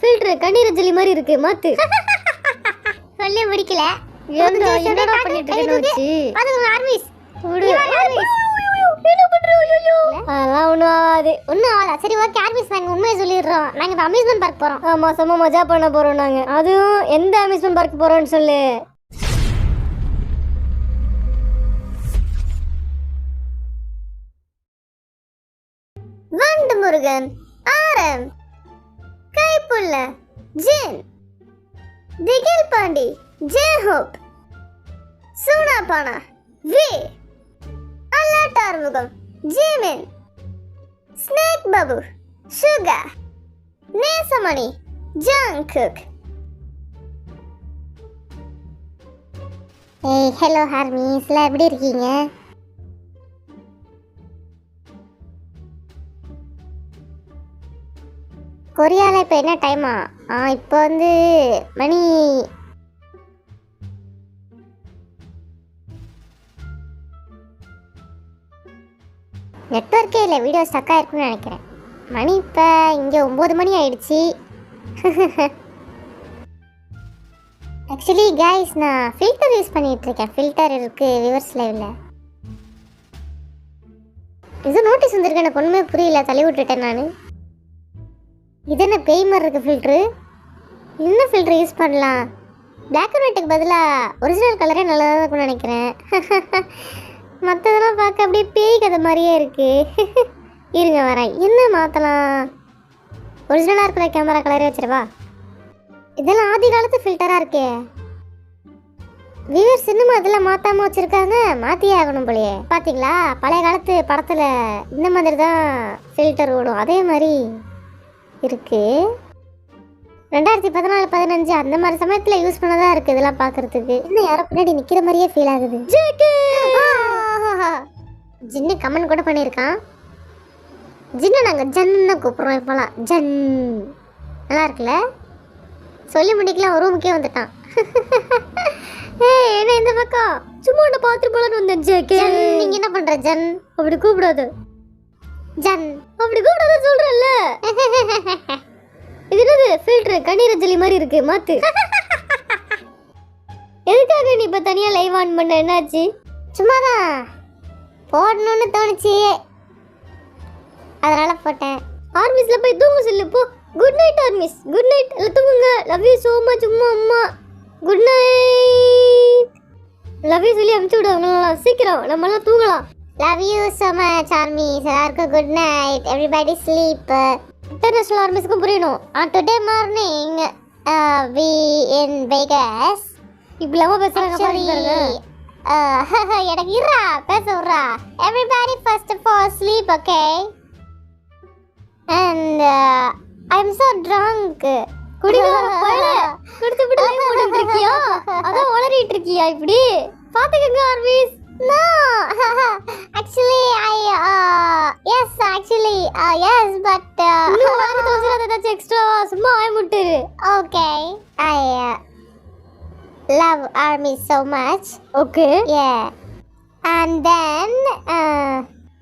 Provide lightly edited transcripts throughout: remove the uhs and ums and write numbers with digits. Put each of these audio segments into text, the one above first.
Filter கண்ணீர் jelly மாதிரி இருக்கு மாத்து. சொல்ல முடிக்கல. என்னடா பண்ணிட்டு இருக்கேன்னு அது ஆர்மிஸ். என்ன பண்ற? ஐயோ அதெல்லாம் ஒண்ணும் ஆகாது. ஒன்னும் ஆகல. சரி ஓகே ஆர்மிஸ், நாங்க உண்மையை சொல்லிடுறோம். நாங்க இப்போ அம்யூஸ்மெண்ட் பார்க் போறோம். ஆமா செம்ம மஜா பண்ண போறோம் நாங்க. அதுவும் எந்த அம்யூஸ்மெண்ட் பார்க் போறோம்னு சொல்லு. வண்டு முருகன், ஆரம், Kaipulla, Jin, Thigil Pandi, J Hope, Soonapaana, V, alert Arumugam, Jimin, snake Babu, Suga, Nesamani, Jungkook. ஏய் ஹலோ ஹார்மிஸ்ல, எப்படி இருக்கீங்க? கொரியாவில் இப்போ என்ன டைமா? இப்போ வந்து மணி நெட்வொர்க்கே இல்லை, வீடியோ ஸ்டக்காக இருக்குன்னு நினைக்கிறேன். மணி இப்போ இங்கே 9 மணி ஆயிடுச்சு. ஆக்சுவலி கைஸ், நான் ஃபில்டர் யூஸ் பண்ணிகிட்ருக்கேன். ஃபில்டர் இருக்குது விவர்ஸ் லைவில். இது நோட்டீஸ் வந்திருக்கு, எனக்கு ஒன்றுமே புரியல, தள்ளி விட்டுட்டேன் நான். இது என்ன பேய் மாதிரி இருக்குது ஃபில்ட்ரு? என்ன ஃபில்ட்ரு யூஸ் பண்ணலாம்? பிளாக் அண்ட் ஒயிட்டுக்கு பதிலாக ஒரிஜினல் கலரே நல்லா தான் இருக்கும்னு நினைக்கிறேன். மற்றதெல்லாம் பார்க்க அப்படியே பேய் கதை மாதிரியே இருக்குது. இருங்க வரேன், என்ன மாற்றலாம்? ஒரிஜினலாக இருக்கிற கேமரா கலரே வச்சிருவா. இதெல்லாம் ஆதி காலத்து ஃபில்டராக இருக்கே. வியூவர்ஸ் இன்னும் அதெல்லாம் மாற்றாமல் வச்சுருக்காங்க. மாற்றியே ஆகணும் போலையே. பார்த்தீங்களா, பழைய காலத்து படத்தில் இந்த மாதிரி தான் ஃபில்டர் ஓடும், அதே மாதிரி இருக்கு. 2014-15 அந்த மாதிரி சமயத்தில் யூஸ் பண்ணதான் இருக்குது இதெல்லாம் பார்க்கறதுக்கு. இன்னும் யாரோ பின்னாடி நிற்கிற மாதிரியே ஃபீல் ஆகுது. ஜின்னு கமெண்ட் கூட பண்ணியிருக்கான். ஜின்னு நாங்கள் ஜன்னு கூப்பிட்றோம் இப்போலாம். ஜன் நல்லா இருக்குல்ல? சொல்லி முடிக்கலாம், ஒரு ரூமுக்கே வந்துட்டான். என்ன இந்த பக்கம் சும்மா உன்னை பார்த்துட்டு போலான்னு வந்தேன். ஜேகே நீங்க என்ன பண்ற? ஜன் அப்படி கூப்பிடாது. ஜன் அப்படி கூப்பிடாத சொல்றேன்ல. இது என்னது? ஃபில்டர் கண்ணீர் ஜெல்லி மாதிரி இருக்கு மாத்து. எதுக்காக நீ இப்ப தனியா லைவ் ஆன் பண்ண? என்னாச்சு? சும்மாதான் போடணும்னு தோணுச்சு, அதனால போட்டேன். ஆர்மிஸ்ல போய் தூங்க சொல்லு போ. Good night armies. Good night. எல்லாம் தூங்குங்க. Love you so much. அம்மா குட் நைட். லவ் யூ சொல்லி அனுப்பிச்சு விடுவாங்களா? சீக்கிரம் நம்மளாம் தூங்கலாம். Love you so much armies. எல்லாருக்கும் good night. Everybody sleep. International ஆர்மிஸ்க்கும் புரியணும். Today morning we in Vegas. இப்படிலாமா பேசுறாங்க பாருங்க. எனக்கு இருடா பேச விட்றா. Everybody first of all sleep, okay? And I am so drunk. குடிகார பயலே, குடிச்சு விட்டு லைவ் ஓடிட்டு இருக்கியா? அதான் உளறிட்டு இருக்கியா இப்படி? பாத்துக்கங்க armies. No, actually yes, but இன்னும் வாங்க தோசைல ஏதாச்சும் எக்ஸ்ட்ராவா? சும்மா ஆய முட்டுரு. okay, I love army so much. Okay. Yeah. And then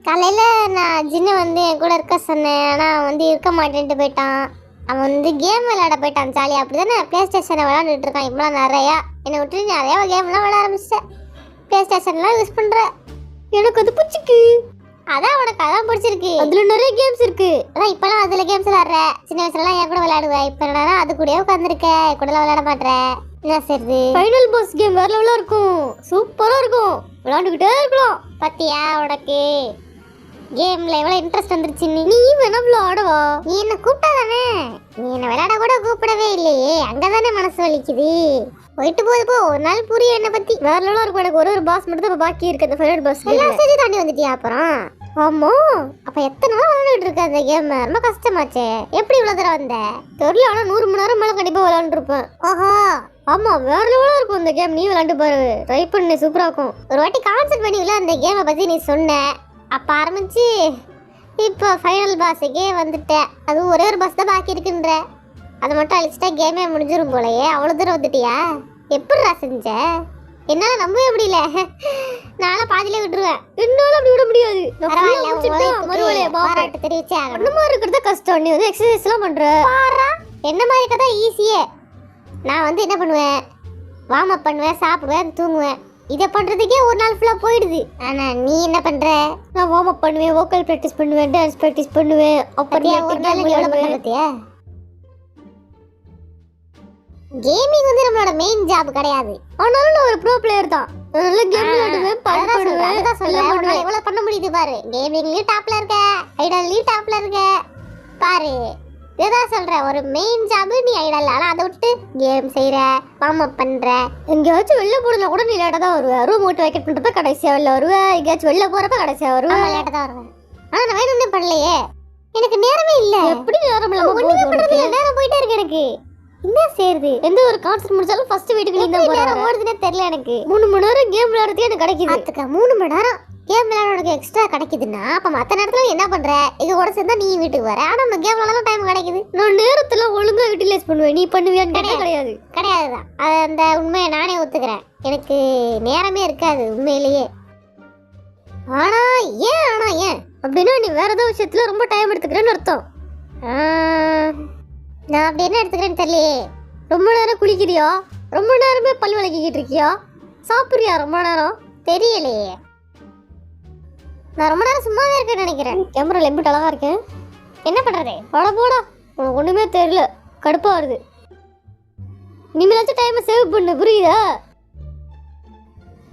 காலையில் நான் ஜின்னு வந்து என் கூட இருக்க சொன்னேன், ஆனால் அவன் வந்து இருக்க மாட்டேன்ட்டு போயிட்டான். அவன் வந்து கேம் விளையாட போயிட்டான் ஜாலியாக. அப்படி தானே ப்ளே ஸ்டேஷனை விளையாண்டுட்டு இருக்கான் இப்போலாம் நிறையா. என்னை விட்டு நிறையா கேம்லாம் விளையாட ஆரம்பிச்சிட்டேன். ப்ளே ஸ்டேஷன்லாம் யூஸ் பண்ணுறேன். எனக்கு அது பிடிச்சிருக்கு. அதான் உனக்கு அதான் பிடிச்சிருக்கு. அதில் நிறைய கேம்ஸ் இருக்கு. அதான் இப்போலாம் அதில் கேம்ஸ் விளையாடுற. சின்ன வயசுலலாம் என் கூட விளையாடுவேன். இப்போ என்னன்னா அது கூடயே உட்காந்துருக்கேன், கூடலாம் விளையாட மாட்டேறேன். என்ன செய்யுது? ஃபைனல் பாஸ் கேம் வேற லெவலாக இருக்கும், சூப்பராக இருக்கும், விளையாண்டுக்கிட்டே இருக்கலாம். பத்தியா உனக்கு கேம்ல எவ்வளோ இன்ட்ரெஸ்ட் வந்துருச்சு. நீ வேணா விளையாடவா? நீ என்ன கூப்பிட்டா தானே? நீ என்ன விளையாட கூட கூப்பிடவே இல்லையே. அங்கதானே மனசு வலிக்குது. போயிட்டு போகுது போ. ஒரு நாள் புரியும் என்னை பத்தி. வேற லெவலாக இருக்கும். எனக்கு ஒரு பாஸ் மட்டும் தான் பாக்கி இருக்கு அந்த ஃபைனல் பாஸ். எல்லாம் செஞ்சு தாண்டி வந்துட்டியா அப்புறம்? ஆமா. அப்ப எத்தனை நாள் விளையாண்டுட்டு இருக்க அந்த கேம்? ரொம்ப கஷ்டமாச்சே. எப்படி இவ்வளோ தூரம் வந்த? தெரியல, ஆனால் 100 மணி நேரம் மேலே கண்டிப்பாக விளையாண்டுருப்பேன். ஓஹோ ஆமா, வேற லெவலாக இருக்கும் இந்த கேம். நீ விளையாண்டு பாரு, ட்ரை பண்ணு, சூப்பராக இருக்கும். ஒரு வாட்டி கான்சென்ட் பண்ணி உள்ள அந்த கேமை பத்தி நீ சொன்ன. அப்ப ஆரம்பிச்சு இப்போ ஃபைனல் பாஸுக்கே வந்துட்டேன். அதுவும் ஒரே ஒரு பாஸ் தான் பாக்கி இருக்குன்ற. அதை மட்டும் அழிச்சிட்டா கேமே முடிஞ்சிடும் போலயே. அவ்வளோ தூரம் வந்துட்டியா? எப்படிடா செஞ்ச? என்னால் நம்பவே முடியல. நானும் பாதியிலே விட்டுருவேன். என்னால அப்படி விட முடியாது. பாராட்டு தெரிவிச்சே அந்த மாதிரி இருக்கிறத கஷ்டம். நீ வந்து எக்ஸசைஸ்லாம் பண்ற. என்ன மாதிரி கதை ஈஸியே. நான் வந்து என்ன பண்ணுவேன், வார்ம் அப் பண்ணுவேன், சாப்பிடுவேன், தூங்குவேன். இதை பண்றதுக்கே ஒரு நாள் ஃபுல்லா போயிடுது. ஆனா நீ என்ன பண்ற? நான் வார்ம் அப் பண்ணுவேன், வோக்கல் ப்ராக்டிஸ் பண்ணுவேன், டான்ஸ் ப்ராக்டிஸ் பண்ணுவேன். அப்புறம் ஒரு நாள் எவ்வளவு பண்றதியா? கேமிங் வந்து நம்மளோட மெயின் ஜாப் கிடையாது. ஆனாலும் நான் ஒரு ப்ரோ பிளேயர் தான். நல்ல கேம் விளையாடுவேன், பாட்டு பாடுவேன். அதுதான் சொல்ல எவ்வளவு பண்ண முடியுது பாரு. கேமிங்லயும் டாப்ல இருக்க, ஐடல்லயும் டாப்ல இருக்க பாரு. இதுதான் சொல்றேன், ஒரு மெயின் ஜாப் நீ ஐடல். ஆனா அதை விட்டு கேம் செய்யற, வார்ம் அப் பண்ற. எங்கேயாச்சும் வெளில போனா கூட நீ லேட்டா தான் வருவேன். ரூம் விட்டு வைக்கெட் பண்றப்ப கடைசியா வெளில வருவேன். எங்கேயாச்சும் வெளில போறப்ப கடைசியா வருவேன். லேட்டா தான் வருவேன். ஆனா நான் வேணும்னே பண்ணலையே, எனக்கு நேரமே இல்ல. எப்படி நேரம் இல்லாம ஒண்ணுமே பண்றது இல்ல, நேரம் போயிட்டே இருக்கு எனக்கு. என்ன செய்யுது? எந்த ஒரு கான்செப்ட் முடிச்சாலும் ஃபர்ஸ்ட் வீட்டுக்கு நீ தான் போற. ஓடுதுனே தெரியல எனக்கு. 3 மணி நேரம் கேம் விளையாடுறதுக்கு எனக்கு கிடைக்குது. அதுக்கு 3 மணி நேரம் கேம் விளையாடுறதுக்கு எக்ஸ்ட்ரா கிடைக்குதுன்னா அப்ப மத்த நேரத்துல என்ன பண்ற? எங்க கூட சேர்ந்தா நீ வீட்டுக்கு வர, ஆனா நம்ம கேம் விளையாட டைம் கிடைக்குது. நான் நேரத்துல ஒழுங்கா யூட்டிலைஸ் பண்ணுவேன். நீ பண்ணுவியான்னு கேட்டா கிடையாது. கிடையாதுதான். அந்த உண்மையை நானே ஒத்துக்கிறேன். எனக்கு நேரமே இருக்காது உண்மையிலேயே. ஆனா ஏன் அப்படின்னா நீ வேற ஏதோ விஷயத்துல ரொம்ப டைம் எடுத்துக்கிறேன்னு அர்த்தம். நான் அப்படி என்ன எடுத்துக்கிறேன்னு தெரியலையே. ரொம்ப நேரம் குளிக்கிறியா? ரொம்ப நேரமே பல் விளக்கிக்கிட்டு இருக்கியா? சாப்பிடுறியா ரொம்ப நேரம்? தெரியலையே. நான் ரொம்ப நேரம் சும்மாவே இருக்கேன்னு நினைக்கிறேன். கேமரால எப்படி அழகா இருக்கேன். என்ன பண்றது? அட போடா, உனக்கு ஒண்ணுமே தெரியல. கடுப்பா வருது. இனிமேலாச்சும் டைமை சேவ் பண்ணு, புரியுதா?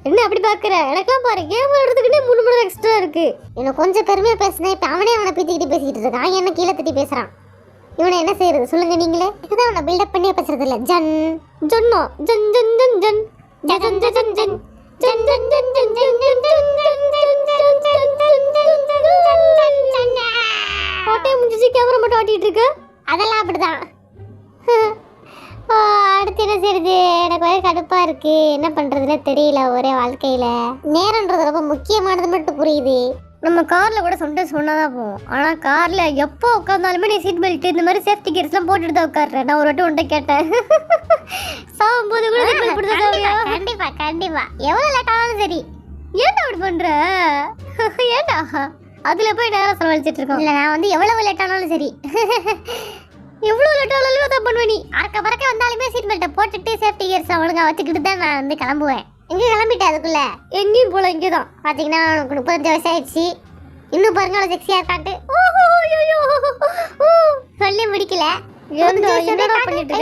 என்ன அப்படி பாக்குற? எனக்கெல்லாம் பாரு, கேம் விளையாடுறதுக்குன்னே 3 மணி நேரம் எக்ஸ்ட்ரா இருக்கு. இன்னும் கொஞ்சம் பெருமையா பேசினேன். இப்ப அவனே அவனை பீத்திக்கிட்டு பேசிக்கிட்டு இருக்கான். என்ன கீழே தட்டி பேசுறான். இவனை என்ன செய்யறது சொல்லுங்க நீங்களே. இதுதான் அவனை பில்டப் பண்ணியே பேசுறது இல்ல. ஜன் ஜன்னோ ஜன் ஜன் ஜன் ஜன் ஜன் ஜன் ஜன் ஜன் ஜன் ஜன் ஜன் ஜன் ஜன் ஜன். பாட்டே முடிஞ்சிச்சு, கேமரா மட்டும் ஆட்டிட்டு இருக்க. அதெல்லாம் அப்படிதான். அடுத்து என்ன செய்யுது? எனக்கு ஒரே கடுப்பா இருக்கு. என்ன பண்றதுன்னு தெரியல. ஒரே வாழ்க்கையில நேரம்ன்றது ரொம்ப முக்கியமானது மட்டும் புரியுது. நம்ம கார்ல கூட சம்டைம்ஸ் சொன்னாதான் போவோம். ஆனா கார்ல எப்போ உட்காந்தாலுமே நீ சீட் பெல்ட் இந்த மாதிரி சேஃப்டி கியர்ஸ் எல்லாம் போட்டுட்டு தான் உட்கார்றேன். நான் ஒரு வாட்டி உன்ட்ட கேட்டேன், சாகும்போது கூட சீட் பெல்ட் போட்டு தான். கண்டிப்பா கண்டிப்பா, எவ்வளவு லேட் ஆனாலும் சரி. ஏன்டா அப்படி பண்ற? ஏன்டா அதுல போய் நேரம் செலவழிச்சிட்டு இருக்கோம்? இல்ல, நான் வந்து எவ்வளவு லேட் ஆனாலும் சரி, எவ்வளவு லேட் ஆனாலும் அதான் பண்ணுவேன். நீ அறக்க பறக்க வந்தாலுமே சீட் பெல்ட்டை போட்டுட்டு சேஃப்டி கியர்ஸ் ஒழுங்கா வச்சுக்கிட்டு தான் நான் வந்து கிளம்புவேன். எங்க கிளம்பிட்டேன் அதுக்குள்ள? எங்கேயும் போல, இங்கேதான். பாத்தீங்கன்னா உனக்கு 35 வயசு ஆயிடுச்சு. இன்னும் பாருங்க அவ்வளவு செக்ஸியா இருக்காட்டு. சொல்லி முடிக்கல. என்னடா பண்ணிட்டு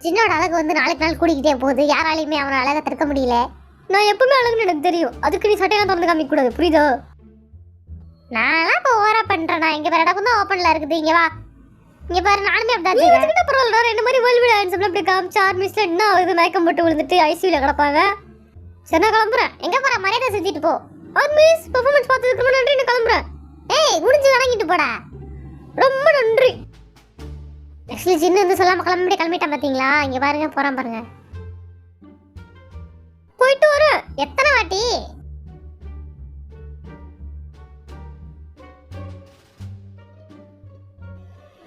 சின்னோட அழகு வந்து நாளுக்கு நாள் கூடிக்கிட்டே போகுது. யாராலையுமே அவன அழகை தடுக்க முடியல. நான் எப்பவுமே அழகுன்னு எனக்கு தெரியும். அதுக்கு நீ சட்டையெல்லாம் திறந்து காமிக்க கூடாது, புரியுதா? நான்லாம் இப்போ ஓவரா பண்றேன். நான் இங்க வேற இடம் தான் ஓப்பன்ல இருக்குது. இங்க வா, இங்க பாரு. நானுமே அப்படிதான். பரவாயில்ல, ரெண்டு மாதிரி வேர்ல்டு வைட் ஆன்சர்ல அப்படி காமிச்சு ஆர்மிஸ்ல என்ன ஆகுது, மயக்கம் போட்டு விழுந்துட்டு ஐசியூல கிடப்பாங்க. சரி, நான் கிளம்புறேன். எங்க போற? மரியாதை செஞ்சுட்டு போ. ஆர்மிஸ் பெர்ஃபார்மன்ஸ் பார்த்ததுக்கு ரொம்ப நன்றி. நான் கிளம்புறேன். ஏய், முடிஞ்சு வணங்கிட்டு போடா. ரொம்ப நன்றி. ஆக்சுவலி சின்ன வந்து சொல்லாம கிளம்பிட்டான் பாத்தீங்களா? இங்க பாருங்க, போறான் பாருங்க. போயிட்டு வரேன். எத்தனை வாட்டி?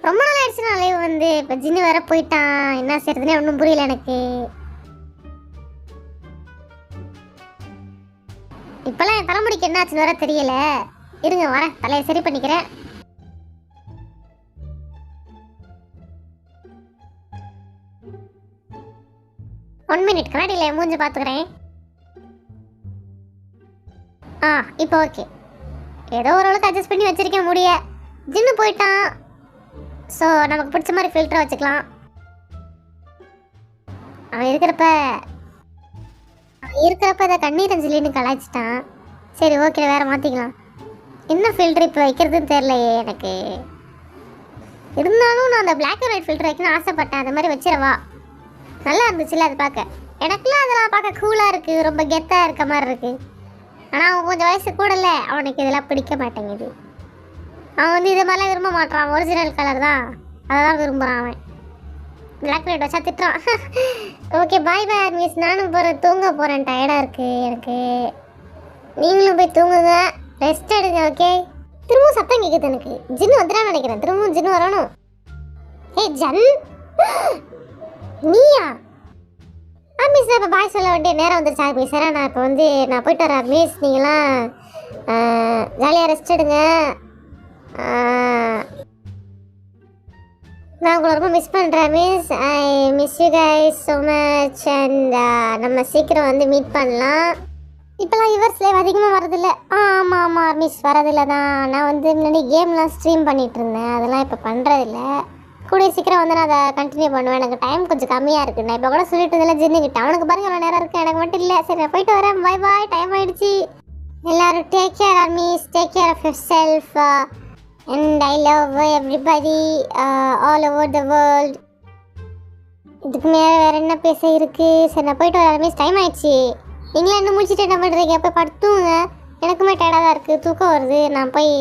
ரொம்ப நாள் ஆயிடுச்சு நான் லைவ் வந்து. இப்போ ஜின்னு வேற போயிட்டான். என்ன செய்யறதுன்னே ஒன்றும் புரியல எனக்கு. இப்பெல்லாம் என் தலைமுடிக்கு என்ன ஆச்சுன்னு வேற தெரியல. இருங்க வரேன், தலையை சரி பண்ணிக்கிறேன். ஒன் மினிட், கண்ணாடியில் மூஞ்சி பார்த்துக்கிறேன். இப்போ ஓகே. ஏதோ ஓரளவுக்கு அட்ஜஸ்ட் பண்ணி வச்சிருக்கேன் முடிய. ஜின்னு போயிட்டான். ஸோ நமக்கு பிடிச்ச மாதிரி ஃபில்டரை வச்சுக்கலாம். அவன் இருக்கிறப்ப இதை கண்ணீர் அஞ்சலின்னு கலாய்ச்சிட்டான். சரி ஓகே, வேற மாற்றிக்கலாம். என்ன ஃபில்டர் இப்போ வைக்கிறதுன்னு தெரியலையே எனக்கு. இருந்தாலும் நான் அந்த பிளாக் அண்ட் ஒயிட் ஃபில்டர் வைக்கணும்னு ஆசைப்பட்டேன். அந்த மாதிரி வச்சிடவா? நல்லா இருந்துச்சுல்ல அது பார்க்க. எனக்குலாம் அதெல்லாம் பார்க்க கூலாக இருக்குது, ரொம்ப கெத்தாக இருக்க மாதிரி இருக்குது. ஆனால் அவன் கொஞ்சம் வயசு கூடல, அவனுக்கு இதெல்லாம் பிடிக்க மாட்டேங்குது. அவன் வந்து இது மாதிரிலாம் விரும்ப மாட்டான். ஒரிஜினல் கலர் தான், அதை தான் விரும்புகிறான் அவன். பிளாக் லைட் வச்சா திட்டுறான். ஓகே, பாய் பாய் மிஸ். நானும் போகிறேன், தூங்க போகிறேன். டயர்டாக இருக்குது எனக்கு. நீங்களும் போய் தூங்குங்க, ரெஸ்ட் எடுங்க. ஓகே. திரும்பவும் சத்தம் கேட்குது எனக்கு. ஜின்னு வந்துடான்னு நினைக்கிறேன். திரும்பவும் ஜின்னு வரணும். ஏய் ஜன், நீயா? மிஸ், நான் இப்போ பாய் சொல்ல வேண்டிய நேரம் வந்துருச்சா? மிஸ் சார், நான் இப்போ வந்து நான் போயிட்டு வரேன். மிஸ், நீங்களாம் ஜாலியாக ரெஸ்ட் எடுங்க. நான் உங்களை ரொம்ப மிஸ் பண்ணுறேன் miss. I miss you guys so much. And நம்ம சீக்கிரம் வந்து மீட் பண்ணலாம். இப்போலாம் யுவர்ஸ் லைவ் அதிகமாக வரதில்லை. ஆமாம் மிஸ், வரதில்லை தான். நான் வந்து முன்னாடி கேம்லாம் ஸ்ட்ரீம் பண்ணிகிட்டு இருந்தேன், அதெல்லாம் இப்போ பண்ணுறதில்ல. கூடிய சீக்கிரம் வந்து நான் அதை கண்டினியூ பண்ணுவேன். எனக்கு டைம் கொஞ்சம் கம்மியாக இருக்குது. நான் இப்போ கூட சொல்லிட்டு இருந்தேன் ஜின்னுக்கிட்ட, அவனுக்கு பாருங்க அவ்வளோ நேரம் இருக்குது, எனக்கு மட்டும் இல்லை. சரி நான் போயிட்டு வரேன், பாய் பாய், டைம் ஆகிடுச்சு. எல்லோரும் take care armies, take care of yourself. And I love everybody all over the world. இதுக்கு மேலே வேறு என்ன பேச இருக்குது? சரி நான் போயிட்டு வரேன் மிஸ், டைம் ஆயிடுச்சு. நீங்களே என்ன முடிச்சுட்டு என்ன பண்ணுறீங்க? போய் படுத்துங்க. எனக்குமே டயர்டாக தான் இருக்குது, தூக்கம் வருது. நான் போய்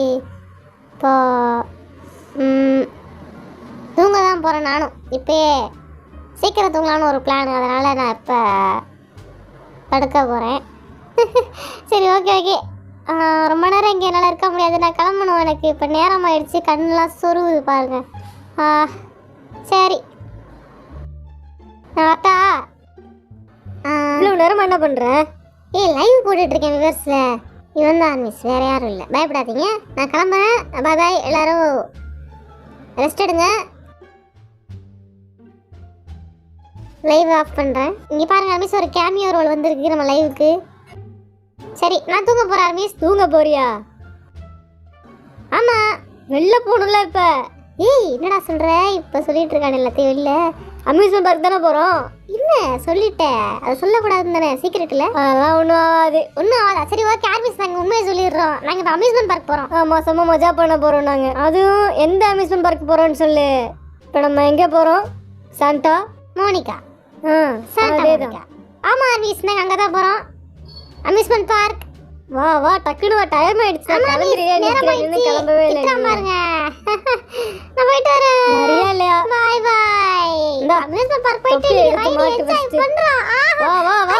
இப்போ தூங்க தான் போகிறேன் நானும். இப்போயே சீக்கிரம் தூங்கலான்னு ஒரு பிளான், அதனால் நான் இப்போ படுக்க போகிறேன். சரி ஓகே. ரொம்ப நேரம் இங்கே என்னால் இருக்க முடியாது, நான் கிளம்பணும். எனக்கு இப்போ நேரம் ஆயிடுச்சு, கண்ணெலாம் சொருவுது பாருங்க. சரி நான் வரட்டா? இவ்வளோ நேரமாக என்ன பண்ணுறேன்? லைவ் போட்டுட்ருக்கேன் விவர்ஸில். இவன் தான் மிஸ், வேறு யாரும் இல்லை. பயப்படாதீங்க, நான் கிளம்புறேன். பாய் பாய், எல்லோரும் ரெஸ்ட் எடுங்க. லைவ் ஆஃப் பண்ணுறேன். இங்கே பாருங்கள் மிஸ், ஒரு கேமியோ ரோல் வந்திருக்கு நம்ம லைவுக்கு. சரி நான் தூங்க போகிறேன் மிஸ். தூங்க போறியா? ஆமாம், வெளில போகணும்ல இப்போ. என்னடா சொல்கிற? இப்போ சொல்லிட்டு இருக்கானே எல்லாத்தையும் வெளில. அம்யூஸ்மெண்ட் பார்க் தானே போகிறோம். என்ன சொல்லிட்டேன், அதை சொல்லக்கூடாதுன்னு தானே, சீக்கிரட் இல்லை. அதெல்லாம் ஒன்றும் ஆகாது. ஒன்றும் ஆகாதா? சரி ஓகே ஆர்மிஸ், நாங்கள் உண்மையை சொல்லிடுறோம். நாங்கள் இப்போ அம்யூஸ்மெண்ட் பார்க் போகிறோம். ஆமாம், செம்ம மஜா பண்ண போகிறோம் நாங்கள். அதுவும் எந்த அம்யூஸ்மெண்ட் பார்க் போகிறோன்னு சொல்லு. இப்போ நம்ம எங்கே போகிறோம்? Santa Monica. Santa Monica. ஆமாம் ஆர்மிஸ், நாங்கள் அங்கே தான் போகிறோம், அம்யூஸ்மெண்ட் பார்க். வா வா, டக்குனு வா, டைம் ஆயிடுச்சு. கிளம்பவே இல்லை. பாருங்க நான் போயிட்டு வரேன். சரியா இல்லையா? பாய் பாய். அம்யூஸ்மெண்ட் பார்க் போயிட்டு பண்றோம். வா வா வா.